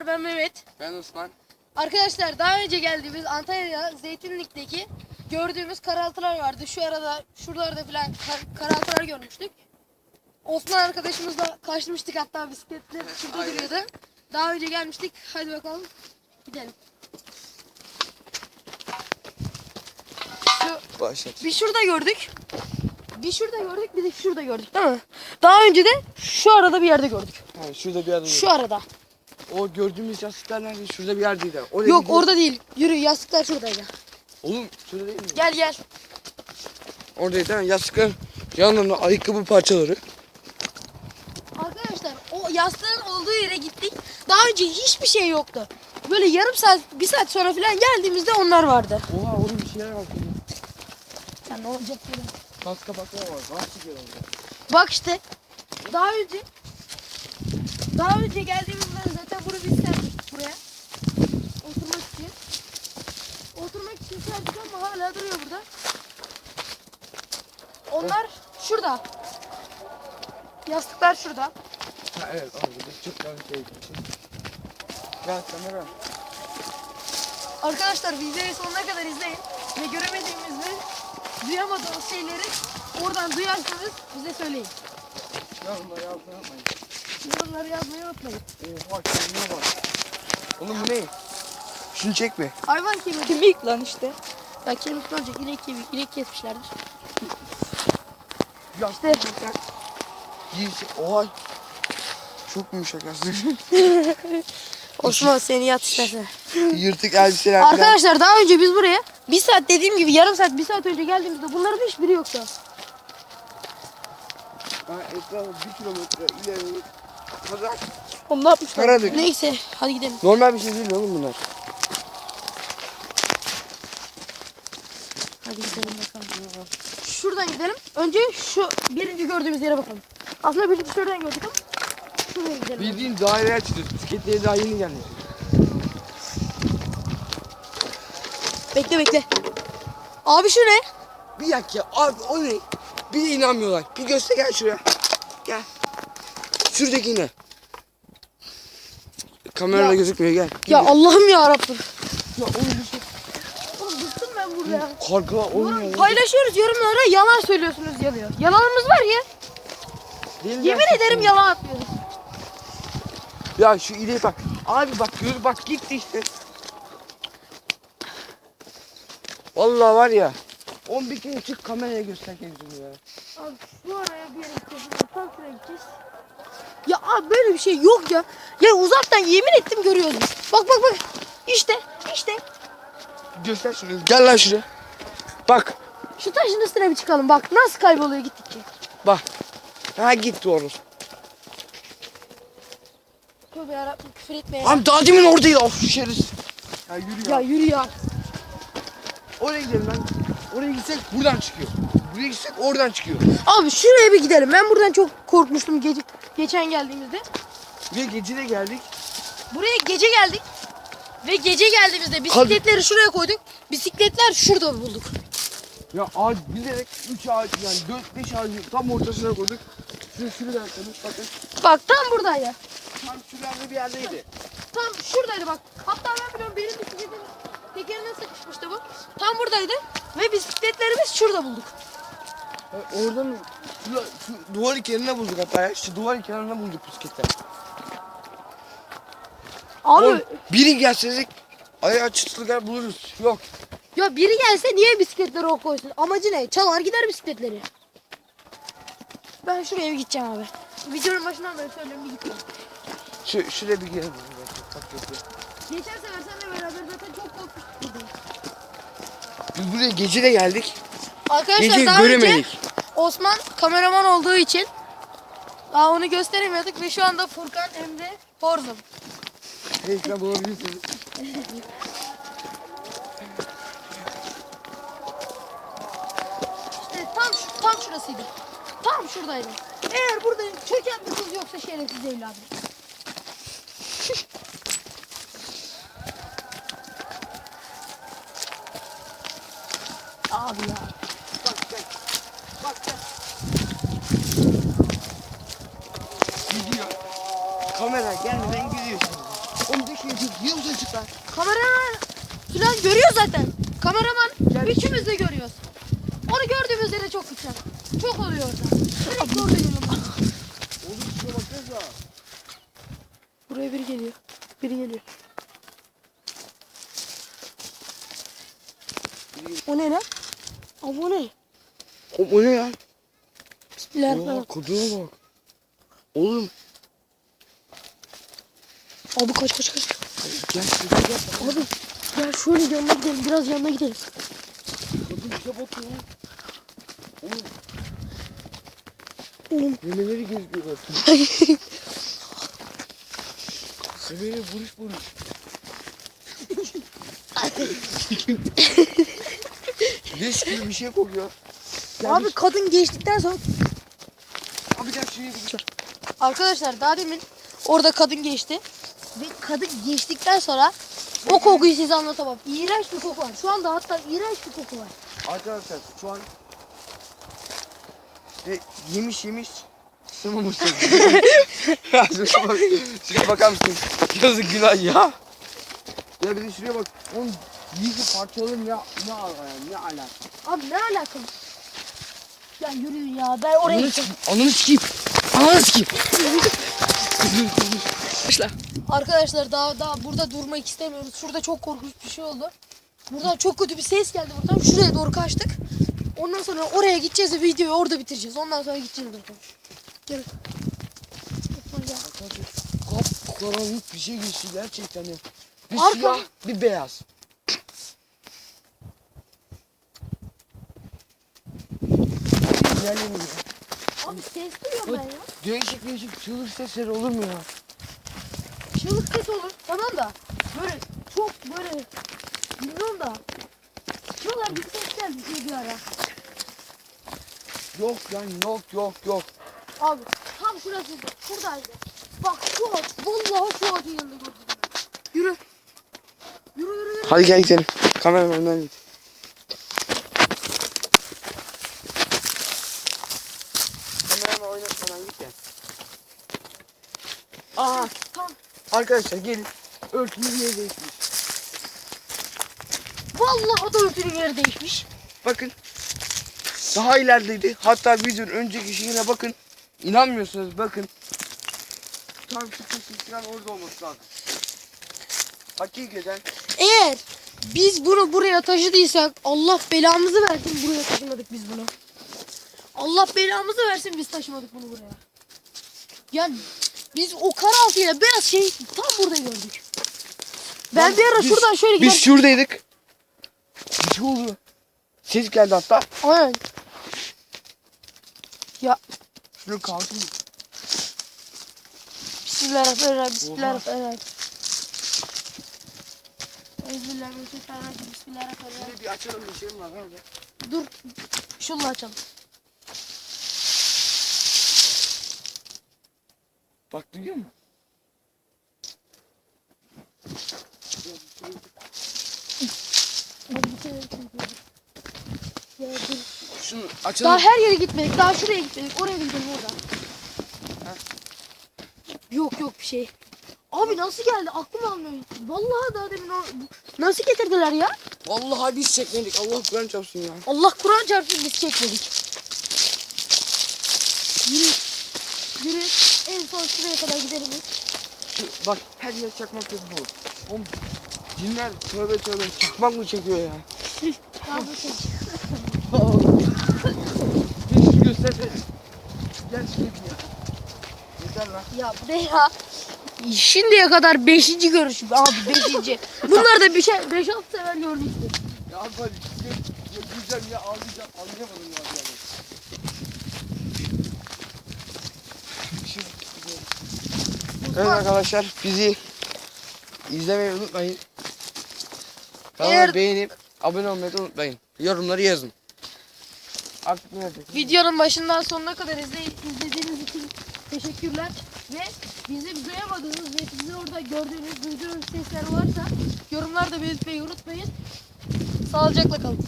Ben Mehmet. Ben Osman. Arkadaşlar daha önce geldiğimiz Antalya Zeytinlik'teki gördüğümüz karaltılar vardı. Şu arada şuralarda falan karaltılar görmüştük. Osman arkadaşımızla kaçmıştık, hatta bisikletle şurada Aynen. duruyordu. Daha önce gelmiştik. Hadi bakalım gidelim. Başlat. Bir şurada gördük. Bir de şurada gördük, değil mi? Daha önce de şu arada bir yerde gördük. Ha, şurada bir yerde. Şu arada. O gördüğümüz yastıklar nerede? Şurada bir yerdeydi. Oraya Yok, gidiyor. orada değil. Yürü, yastıklar şuradaydı. Oğlum şurada değil mi? Gel. Oradaydı değil mi? Yastıklar yanlarında ayakkabı parçaları. Arkadaşlar o yastığın olduğu yere gittik. Daha önce hiçbir şey yoktu. Böyle yarım saat, bir saat sonra falan geldiğimizde onlar vardı. Oha oğlum bir şeyler var. Ya ne olacak böyle? Kas kapaklar var. Nasıl çıkıyor orada? Bak işte. Daha önce geldiğimizde zaten bunu biz serdik buraya. Oturmak için serdik ama hala duruyor burada. Onlar şurada. Yastıklar şurada. Ha evet orada. Çok güzel bir şey. Gel kamera. Arkadaşlar videoyu sonuna kadar izleyin ve göremediğimiz ve duyamadığımız şeyleri oradan duyarsanız bize söyleyin. Yorumları yazmayı unutmayın. Yorumları yazmayı unutmayın. Oha kendine bak. Oğlum bu ne? Şunu çek be. Hayvan kemik lan işte. Ya kemik ne olacak? İnek kesmişlerdir. İşte. Oha. Çok yumuşak aslında. Osman seni yat istersen. Yırtık elbiseler falan. Arkadaşlar daha önce biz buraya bir saat, dediğim gibi yarım saat, bir saat önce geldiğimizde bunların hiçbiri yoktu. Etrafı 1 kilometre ileri. Kazak. Oğlum ne yapmışlar? Karadık. Neyse hadi gidelim. Normal bir şey değil oğlum bunlar. Hadi gidelim bakalım. Şuradan gidelim. Önce şu birinci gördüğümüz yere bakalım. Aslında birinci şuradan gördük ama şuraya gidelim. Bildiğin daireye çıkıyoruz. Bisikletleri daha yeni gelmiş. Bekle. Abi şu ne? Bir dakika abi o ne? Bir de inanmıyorlar. Bir göster gel şuraya. Gel. Şuradaki ne? Kamerada Ya. gözükmüyor gel. Ya Allah'ım ya Rabbim. Ya oğlum bir şey. Oğlum bıktım ben burada ya. Karga olmuyor. Paylaşıyoruz yorumlara, yalan söylüyorsunuz yazıyor. Yalanımız var ya. Yemin gerçekten. ederim yalan atmıyoruz. Ya şu ileri bak. Abi bak gör bak gitti işte. Vallahi var ya. 11 kere çık kameraya göster kendini ya. Abi şu araya bir yere gideceğiz. Tam şuraya gideceğiz. Ya abi böyle bir şey yok ya. Ya uzaktan yemin ettim görüyoruz biz. Bak. İşte. Göster şunu. Gel lan şuraya. Bak. Şu taşın üstüne bir çıkalım. Bak nasıl kayboluyor gittikçe. Bak. Ha gitti orası. Tövbe yarabbim, küfür etme ya. Abi daha demin oradaydı. Of şerefsiz. Ya yürü Ya yürü ya. Oraya gidelim lan. Oraya gitsek buradan çıkıyor. Buraya gitsek oradan çıkıyor. Abi şuraya bir gidelim. Ben buradan çok korkmuştum geçen geldiğimizde. Ve gece de geldik. Buraya gece geldik. Ve gece geldiğimizde bisikletleri şuraya koyduk. Bisikletler şurada bulduk. Ya ağaç bilerek 3 ağaç yani 4-5 ağacı tam ortasına koyduk. Şurada yapalım bakın. Bak tam buradaydı. Tam şurada bir yerdeydi. Tam şuradaydı bak. Hatta ben biliyorum, benim bisikletim tekerine sıkışmıştı bu. Tam buradaydı. Ve bisikletlerimiz şurada bulduk. Oradan şu duvar kenarına bulduk hatta ya. Şu duvar kenarına bulduk bisikletler. Abi Oğlum, biri gelseydik ayağı çıtlıklar buluruz. Yok. ya biri gelse niye bisikletleri o koysun? Amacı ne? Çalar gider bisikletleri. Ben şuraya bir gideceğim abi. Videonun başından beri söylüyorum, bir gideceğim. Şuraya bir girelim. Bak, Geçen sefer seninle beraber zaten çok korkmuştuk. biz buraya gece de geldik. Arkadaşlar Gece daha önce göremedik. Osman kameraman olduğu için daha onu gösteremiyorduk ve şu anda Furkan Emre Forzum. Ekran bulabilirsiniz. İşte tam şurasıydı. Tam şuradaydı. Eğer burada çöken bir kız yoksa şerefsiz evladım. Abi ya. Bak gel. Gidiyor. Kamera gelmeden gidiyor şimdi. Oğlum düş. Niye uzun çık lan? Kameraman falan görüyor zaten. Kameraman Gel. üçümüz de görüyoruz. Onu gördüğümüzde de çok güzel. Çok oluyor orada. Direkt orada yanımda. Oğlum şuna baksanıza. Buraya biri geliyor. Biri geliyor. O ne lan? Abi o ne? O ne ya? Bismillahirrahmanirrahim. Oha kadına bak. Oğlum. Abi kaç. Gel şuraya gel. Abi gel şöyle yanına gidelim. Biraz yanına gidelim. Kadın bize bakıyor. Oğlum Oğlum. memeleri gözüküyor. Memeleri buruş. Leş gibi bir şey kokuyor. Gel Abi kadın geçtikten sonra. Abi gel şuraya bir. Arkadaşlar daha demin orada kadın geçti. Ve kadın geçtikten sonra o kokuyu size anlatamam. İğrenç bir koku var. Şu anda hatta iğrenç bir koku var. Arkadaşlar şu an işte yemiş sığmamışsın. Ya şuna bak. Şuna bakar mısın? Yazık günah ya. Ya bir de şuraya bak. Oğlum yiğit parçalarım ya. Ne alaka? Abi ne alakalı? Ya yürüyün ya. Ben oraya gideceğim. Ananı sikeyim. Başla. Arkadaşlar daha burada durmak istemiyoruz. Şurada çok korkunç bir şey oldu. Buradan çok kötü bir ses geldi buradan. Şuraya doğru kaçtık. Ondan sonra oraya gideceğiz ve videoyu orada bitireceğiz. Ondan sonra gideceğiz buradan. Gel. Karanlık bir şey geçti gerçekten ya. Bir Arka- siyah bir beyaz. Yerlerini Abi ses duyuyorum ben ya. değişik çığlık sesleri olur mu ya? Çığlık ses olur. Tamam da. Böyle çok böyle. Bilmiyorum da. Şuralar bir ses geldi şey bir ara. Yok yani yok. Abi tam şurası. Şuradaydı. Bak şu ağaç. Vallahi şu ağacın yanında gördüm ben. Yürü. Yürü. Hadi gel gidelim. Kameraman önden git. Kameraman oynatmadan git gel. Aa Tamam. arkadaşlar gelin. Örtümüz yeri değişmiş. Vallahi o da örtünün yeri değişmiş. Bakın. Daha ilerideydi. Hatta videonun önceki şeyine bakın. İnanmıyorsanız bakın. Tam şu kesin falan orada olması lazım. Hakikaten. Eğer biz bunu buraya taşıdıysak Allah belamızı versin buraya taşımadık biz bunu. Allah belamızı versin biz taşımadık bunu buraya. Yani biz o karaltıyla beyaz şeyi tam burada gördük. Ben bir ara Biz- şuradan şöyle Biz giderken... şuradaydık. Bir şey oldu. Ses geldi hatta. Aynen. Ya Şurada kalsın. Bismillahirrahmanirrahim. Bismillahirrahmanirrahim. Bismillahirrahmanirrahim. Bismillahirrahmanirrahim. Şurayı bir açalım bir şeyim var. Nerede? Dur. Şunla açalım. Bak duyuyor musun? Ya dur. Şunu açalım. Daha her yere gitmedik. Daha şuraya gitmedik. Oraya gidelim orada. Yok bir şey. Abi nasıl geldi? Aklım almıyor. Vallahi daha demin o... Nasıl getirdiler ya? Vallahi biz çekmedik. Allah Kur'an çarpsın ya. Allah Kur'an çarpsın biz çekmedik. Yürü. En son şuraya kadar gidelim. Bak her yer çakmak yok bu. Oğlum cinler tövbe çakmak mı çekiyor ya? Daha bu şey. Bir göstersene. Gel şey ya. Yeter lan. Ya bu ne ya? Şimdiye kadar 5. görüşüm abi 5. Bunlar da bir şey 5-6 sefer görmüştüm. Ya abi ya güleceğim ya ağlayacağım. Anlayamadım ya. Evet arkadaşlar bizi izlemeyi unutmayın. Kanalı Eğer- beğenip abone olmayı da unutmayın. Yorumları yazın. Artık nerede? Videonun başından sonuna kadar izlediğiniz için teşekkürler. Ve bizi duyamadığınız ve sizi orada gördüğünüz, duyduğunuz sesler varsa yorumlarda belirtmeyi unutmayın. Sağlıcakla kalın.